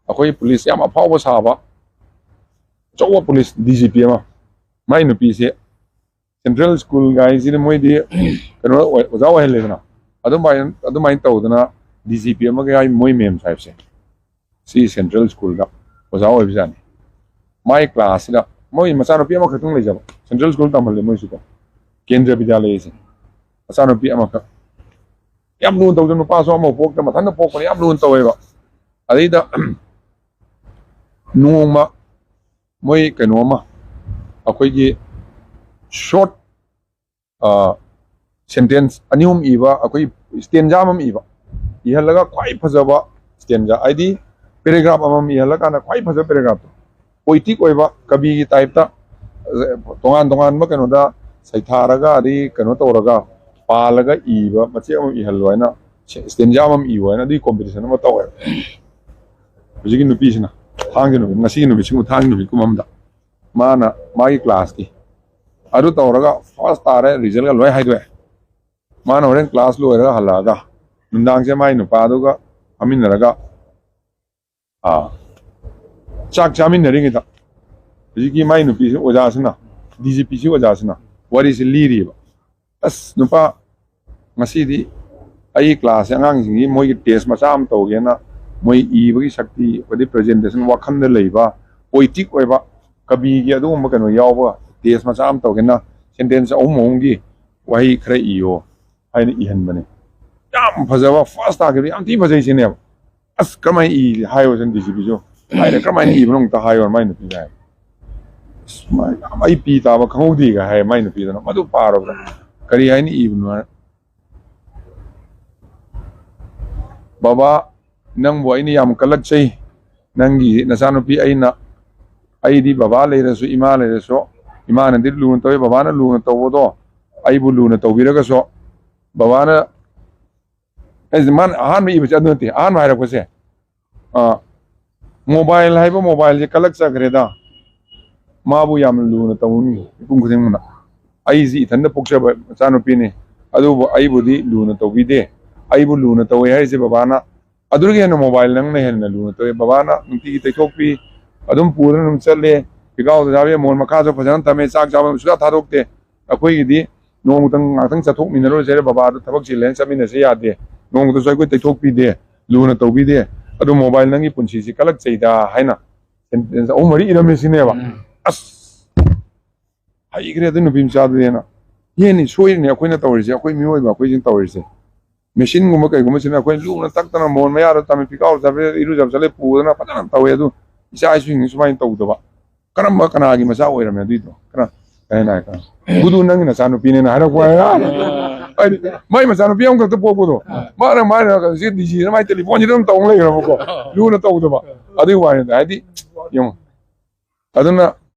ꯑꯩꯈꯣꯏ ꯄꯨꯂꯤꯁ ꯌꯥꯝ ꯑꯐꯥꯎꯕ ꯁꯥꯕ ꯑꯆꯧꯕ ꯄꯨꯂꯤꯁ DGP ꯑꯃ ꯃꯥꯏ ꯅꯨꯄꯤꯁꯦ ꯁꯦꯟꯇ꯭ꯔꯦꯜ ꯁ꯭ꯀꯨꯜ ꯒꯥꯏꯁꯤꯗ ꯃꯣꯏꯗꯤ ꯀꯩꯅꯣ ꯑꯣꯖꯥ ꯑꯣꯏꯍꯜꯂꯦꯗꯅ ꯑꯗꯨꯃꯥꯏꯅ ꯇꯧꯗꯅ DGP ꯑꯃꯒ ꯃꯣꯏ ꯃꯦꯝ ꯁꯥꯍꯦꯕꯁꯦ ꯁꯤ ꯁꯦꯟꯇ꯭ꯔꯦꯜ ꯁ꯭ꯀꯨꯜꯗ ꯑꯣꯖꯥ ꯑꯣꯏꯕꯖꯥꯠꯅꯤ ꯃꯥꯏ ꯀ꯭ꯂꯥꯁꯁꯤꯗ ꯃꯣꯏ ꯃꯆꯥꯅꯨꯄꯤ ꯑꯃꯈꯛꯇꯪ ꯂꯩꯖꯕ ꯁꯦꯟꯇ꯭ꯔꯦꯜ ꯁ꯭ꯀꯨꯜ ꯇꯝꯍꯜꯂꯦ ꯃꯣꯏꯁꯤꯀꯣ ꯀꯦꯟꯗ꯭ꯔ ꯕꯤꯗ꯭ꯌꯥꯂꯌꯁꯦ ꯃꯆꯥꯅꯨꯄꯤ ꯑꯃꯈꯛ ꯌꯥꯝ ꯂꯨꯅ ꯇꯧꯗꯅ ꯅꯨꯄꯥꯁꯨ ꯑꯃꯐꯥꯎ ꯄꯣꯛꯇ ꯃꯊꯟꯇ ꯄꯣꯛꯄꯅ ꯌꯥꯝ ꯂꯨꯅ ꯇꯧꯋꯦꯕ ꯑꯗꯩꯗ ꯅꯣꯡꯃ ꯃꯣꯏ ꯀꯩꯅꯣꯃ ꯑꯩꯈꯣꯏꯒꯤ ꯁꯣꯔꯠ ꯁꯦꯟꯇꯦꯟꯁ ꯑꯅꯤ ꯑꯍꯨꯝ ꯏꯕ ꯑꯩꯈꯣꯏ ꯁ꯭ꯇꯦꯟꯖꯥ ꯑꯃꯏꯍꯜꯂꯒ ꯈ꯭ꯋꯥꯏ ꯐꯖꯕ ꯁ꯭ꯇꯦꯟꯖꯥ ꯍꯥꯏꯗꯤ ꯄꯦꯔꯥꯒ꯭ꯔꯥꯐ ꯑꯃꯃꯝ ꯏꯍꯜꯂꯀꯥꯟꯗ ꯈ꯭ꯋꯥꯏ ꯐꯖꯕ ꯄꯦꯔꯥꯒ꯭ꯔꯥꯐꯇꯣ ꯄꯣꯏꯇꯤꯛ ꯑꯣꯏꯕ ꯀꯕꯤꯒꯤ ꯇꯥꯏꯞꯇ ꯇꯣꯉꯥꯟ ꯇꯣꯉꯥꯟꯕ ꯀꯩꯅꯣꯗ ꯁꯩꯊꯥꯔꯒ ꯑꯗꯩ ꯀꯩꯅꯣ ꯇꯧꯔꯒ ꯄꯥꯜꯂꯒ ꯏꯕ ꯃꯆꯦꯠ ꯑꯃꯏꯍꯜꯂꯣ ꯍꯥꯏꯅ ꯁ꯭ꯇꯦꯟꯖꯥ ꯑꯃ ꯏꯌꯣ ꯍꯥꯏꯅ ꯑꯗꯨꯒꯤ ꯀꯣꯝꯄꯤꯇꯤꯁꯟ ꯑꯃ ꯇꯧꯋꯦꯕ ꯍꯧꯖꯤꯛꯀꯤ ꯅꯨꯄꯤꯁꯤꯅ ꯊꯥꯡꯖ ꯅꯨꯃꯤꯠ ꯉꯁꯤꯒꯤ ꯅꯨꯃꯤꯠꯁꯤꯕꯨ ꯊꯥꯡꯖ ꯅꯨꯃꯤꯠꯀꯨꯝꯕ ꯑꯃꯗ ꯃꯥꯅ ꯃꯥꯒꯤ ꯀ꯭ꯂꯥꯁꯀꯤ ꯑꯗꯨ ꯇꯧꯔꯒ ꯐꯥꯔꯁ ꯇꯥꯔꯦ ꯔꯤꯖꯜꯒ ꯂꯣꯏ ꯍꯥꯏꯗꯣꯛꯑꯦ ꯃꯥꯅ ꯍꯣꯔꯦꯟ ꯀ꯭ꯂꯥꯁ ꯂꯣꯏꯔꯒ ꯍꯜꯂꯛꯑꯒ ꯅꯨꯡꯗꯥꯡꯁꯦ ꯃꯥꯏ ꯅꯨꯄꯥꯗꯨꯒ ꯐꯝꯃꯤꯟꯅꯔꯒ ꯆꯥꯛ ꯆꯥꯃꯤꯟꯅꯔꯤꯉꯩꯗ ꯍꯧꯖꯤꯛꯀꯤ ꯃꯥꯏ ꯅꯨꯄꯤꯁꯤ ꯑꯣꯖꯥꯁꯤꯅ DGPꯁꯤ ꯑꯣꯖꯥꯁꯤ나 ꯋꯥꯔꯤꯁꯤ ꯂꯤꯔꯤꯕ ꯑꯁ ꯅꯨꯄꯥ ꯉꯁꯤꯗꯤ ꯑꯩ ꯀ꯭ꯂꯥꯁꯁꯦ ꯑꯉꯥꯡꯁꯤꯡꯒꯤ ꯃꯣꯏꯒꯤ ꯇꯦꯁ ꯃꯆꯥ ꯑꯃ ꯇꯧꯒꯦꯅ ꯃꯣꯏ ꯏꯕꯒꯤ ꯁꯛꯇꯤ ꯑꯗꯩ ꯄ꯭ꯔꯖꯦꯟꯇꯦꯁꯟ ꯋꯥꯈꯜꯗ ꯂꯩꯕ ꯄꯣꯏꯇꯤꯛ ꯑꯣꯏꯕ ꯀꯕꯤꯒꯤ ꯑꯗꯨꯒꯨꯝꯕ ꯀꯩꯅꯣ ꯌꯥꯎꯕ ꯇꯦꯁ ꯃꯆꯥ ꯑꯃ ꯇꯧꯒꯦꯅ ꯁꯦꯟꯇꯦꯟꯁ ꯑꯍꯨꯝꯒꯤ ꯋꯥꯍꯩ ꯈꯔ ꯏꯌꯣ ꯍꯥꯏꯅ ꯏꯍꯟꯕꯅꯦ ꯌꯥꯝ ꯐꯖꯕ ꯐꯥꯔꯁ ꯇꯥꯈꯤꯕ ꯌꯥꯝ ꯊꯤ ꯐꯖꯩ ꯁꯤꯅꯦꯕ ꯑꯁ ꯀꯔꯝꯍꯥꯏꯅ ꯏ ꯍꯥꯏꯌꯣꯁꯤꯅ DGPꯁꯨ ꯍꯥꯏꯔꯦ ꯀꯔꯝꯍꯥꯏꯅ ꯏꯕꯅꯣ ꯑꯝꯇ ꯍꯥꯏꯌꯣ ꯃꯥꯏ ꯅꯨꯄꯤꯗ ꯍꯥꯏ ꯑꯩ ꯄꯤ ꯇꯥꯕ ꯈꯪꯍꯧꯗꯦꯒ ꯍꯥꯏ ꯃꯥꯏ ꯅꯨꯄꯤꯗꯨꯅ ꯃꯗꯨ ꯄꯥꯔꯕ꯭ꯔꯥ ꯀꯔꯤ ꯍꯥꯏꯅ ꯏꯕꯅꯣ ꯍꯥꯏ ꯕꯕꯥ ꯅꯪꯕꯨ ꯑꯩꯅ ꯌꯥꯝ ꯀꯜꯂꯛꯆꯩ ꯅꯪꯒꯤ ꯅꯆꯥꯅꯨꯄꯤ ꯑꯩꯗꯤ ꯕꯕꯥ ꯂꯩꯔꯁꯨ ꯏꯃꯥ ꯂꯩꯔꯁꯨ ꯏꯃꯥꯅꯗꯤ ꯂꯨꯅ ꯇꯧꯋꯤ ꯕꯕꯥꯅ ꯂꯨꯅ ꯇꯧꯕꯗꯣ ꯑꯩꯕꯨ ꯂꯨꯅ ꯇꯧꯕꯤꯔꯒꯁꯨ ꯕꯕꯥꯅ ꯃꯥꯅ ꯑꯍꯥꯟꯕ ꯏꯕꯁꯦ ꯑꯗꯨ ꯅꯠꯇꯦ ꯑꯍꯥꯟꯕ ꯍꯥꯏꯔꯛꯄꯁꯦ ꯃꯣꯕꯥꯏꯜ ꯍꯥꯏꯕ ꯃꯣꯕꯥꯏꯜꯁꯦ ꯀꯜꯂꯛꯆꯈ꯭ꯔꯦꯗ ꯃꯥꯕꯨ ꯌꯥꯝꯅ ꯂꯨꯅ ꯇꯧꯅꯤ ꯃꯤꯄꯨꯝ ꯈꯨꯗꯤꯡꯃꯛꯅ ꯑꯩꯁꯤ ꯏꯊꯟꯇ ꯄꯣꯛꯆꯕ ꯃꯆꯥꯅꯨꯄꯤꯅꯤ ꯑꯗꯨꯕꯨ ꯑꯩꯕꯨꯗꯤ ꯂꯨꯅ ꯇꯧꯕꯤꯗꯦ ꯑꯩꯕꯨ ꯂꯨꯅ ꯇꯧꯋꯦ ꯍꯥꯏꯔꯤꯁꯦ ꯕꯕꯥꯅ ꯑꯗꯨꯗꯒꯤ ꯍꯦꯟꯅ ꯃꯣꯕꯥꯏꯜ ꯅꯪꯅ ꯍꯦꯟꯅ ꯂꯨꯅ ꯇꯧꯋꯦ ꯕꯕꯥꯅ ꯅꯨꯡꯇꯤꯒꯤ ꯇꯩꯊꯣꯛꯄꯤ ꯑꯗꯨꯝ ꯄꯨꯗꯅ ꯑꯗꯨꯝ ꯆꯠꯂꯦ ꯄꯤꯀꯥꯎꯗ ꯆꯥꯕꯤ ꯃꯣꯟ ꯃꯈꯥꯁꯨ ꯐꯖꯅ ꯊꯝꯃꯦ ꯆꯥꯛ ꯆꯥꯕ ꯁꯨꯡꯊꯥ ꯊꯥꯗꯣꯛꯇꯦ ꯑꯩꯈꯣꯏꯒꯤꯗꯤ ꯅꯣꯡꯃꯇꯪ ꯉꯥꯛꯇꯪ ꯆꯠꯊꯣꯛꯃꯤꯟꯅꯔꯨꯁꯦ ꯕꯕꯥꯗꯨ ꯊꯕꯛ ꯆꯤꯜꯂꯦꯅ ꯆꯠꯃꯤꯟꯅꯁꯦ ꯌꯥꯗꯦ ꯅꯣꯡꯃꯇꯁꯨ ꯑꯩꯈꯣꯏ ꯇꯩꯊꯣꯛꯄꯤꯗꯦ ꯂꯨꯅ ꯇꯧꯕꯤꯗꯦ ꯑꯗꯨ ꯃꯣꯕꯥꯏꯜ ꯅꯪꯒꯤ ꯄꯨꯟꯁꯤꯁꯤ ꯀꯜꯂꯛꯆꯩꯗ ꯍꯥꯏꯅ ꯁꯦꯟꯇꯦꯟꯁ ꯑꯍꯨꯝ ꯃꯔꯤ ꯏꯔꯝꯃꯤ ꯁꯤꯅꯦꯕ ꯑꯁ ꯍꯩꯈ꯭ꯔꯦ ꯑꯗꯨ ꯅꯨꯄꯤ ꯃꯆꯥꯗꯨꯅꯦꯅ ꯌꯦꯅꯤ ꯁꯣꯏꯔꯤꯅꯦ ꯑꯩꯈꯣꯏꯅ ꯇꯧꯔꯤꯁꯦ ꯑꯩꯈꯣꯏ ꯃꯤꯑꯣꯏꯕ ꯑꯩꯈꯣꯏꯁꯤꯅ ꯇꯧꯔꯤꯁꯦ ꯃꯦꯆꯤꯟꯒꯨꯝꯕ ꯀꯩꯒꯨꯝꯕꯁꯤꯅ ꯑꯩꯈꯣꯏ ꯂꯨꯅ ꯇꯛꯇꯅ ꯃꯣꯟ ꯃꯌꯥꯗ ꯇꯝꯃꯤ ꯄꯤꯀꯥꯎ ꯆꯠꯄ ꯏꯔꯨꯖꯕ ꯆꯠꯂꯦ ꯄꯨꯗꯅ ꯐꯖꯅ ꯇꯧꯋꯦ ꯑꯗꯨ ꯏꯆꯥ ꯏꯁꯨꯁꯤꯡꯅ ꯁꯨꯃꯥꯏꯅ ꯇꯧꯗꯕ ꯀꯔꯝꯕ ꯀꯅꯥꯒꯤ ꯃꯆꯥ ꯑꯣꯏꯔꯝꯃꯦ ꯑꯗꯨꯏꯗꯣ ꯕꯨꯗꯨ ꯅꯪꯒꯤ ꯅꯆꯥꯅꯨꯄꯤꯅꯦꯅ ꯍꯥꯏꯔꯛꯄ ꯍꯥꯏꯗꯤ ꯃꯥꯏ ꯃꯆꯥꯅꯨꯄꯤ ꯑꯃꯈꯛꯇ ꯄꯣꯛꯄꯗꯣ ꯃꯥꯅ ꯁꯤ DGꯗ ꯃꯥꯏ ꯇꯦꯂꯤꯐꯣꯟꯁꯤꯗ ꯑꯗꯨꯝ ꯇꯧ ꯂꯩꯈ꯭ꯔꯕꯀꯣ ꯂꯨꯅ ꯇꯧꯗꯕ ꯑꯗꯨꯒꯤ ꯋꯥꯅꯤꯗ ꯍꯥꯏꯗꯤ ꯌꯦꯡꯉꯨ ꯑꯗꯨꯅ